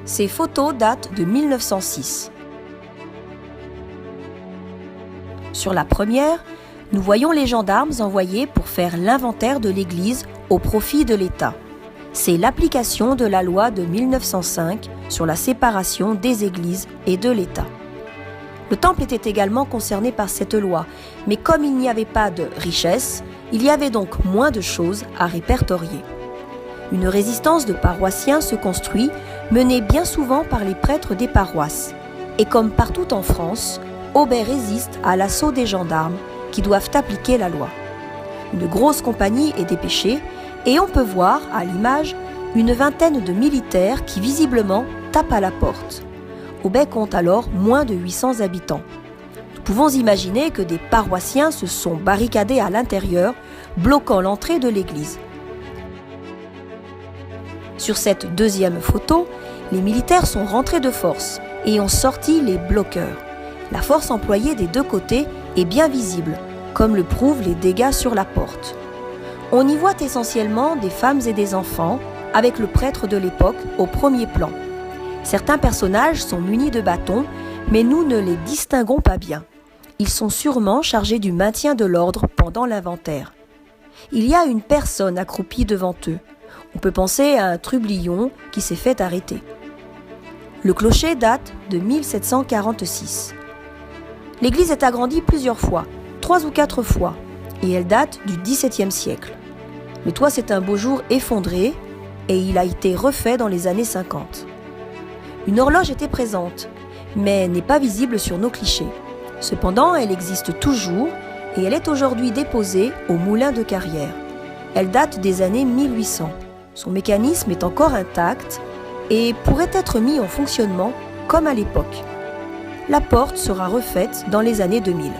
Ces photos datent de 1906. Sur la première, nous voyons les gendarmes envoyés pour faire l'inventaire de l'église au profit de l'État. C'est l'application de la loi de 1905 sur la séparation des églises et de l'État. Le temple était également concerné par cette loi, mais comme il n'y avait pas de richesse, il y avait donc moins de choses à répertorier. Une résistance de paroissiens se construit, menée bien souvent par les prêtres des paroisses. Et comme partout en France, Aubais résiste à l'assaut des gendarmes qui doivent appliquer la loi. Une grosse compagnie est dépêchée et on peut voir, à l'image, une vingtaine de militaires qui visiblement tapent à la porte. Aubais compte alors moins de 800 habitants. Nous pouvons imaginer que des paroissiens se sont barricadés à l'intérieur, bloquant l'entrée de l'église. Sur cette deuxième photo, les militaires sont rentrés de force et ont sorti les bloqueurs. La force employée des deux côtés est bien visible, comme le prouvent les dégâts sur la porte. On y voit essentiellement des femmes et des enfants, avec le prêtre de l'époque au premier plan. Certains personnages sont munis de bâtons, mais nous ne les distinguons pas bien. Ils sont sûrement chargés du maintien de l'ordre pendant l'inventaire. Il y a une personne accroupie devant eux. On peut penser à un trublion qui s'est fait arrêter. Le clocher date de 1746. L'église est agrandie plusieurs fois, 3 ou 4 fois, et elle date du XVIIe siècle. Le toit s'est un beau jour effondré et il a été refait dans les années 50. Une horloge était présente, mais n'est pas visible sur nos clichés. Cependant, elle existe toujours et elle est aujourd'hui déposée au moulin de Carrière. Elle date des années 1800. Son mécanisme est encore intact et pourrait être mis en fonctionnement comme à l'époque. La porte sera refaite dans les années 2000.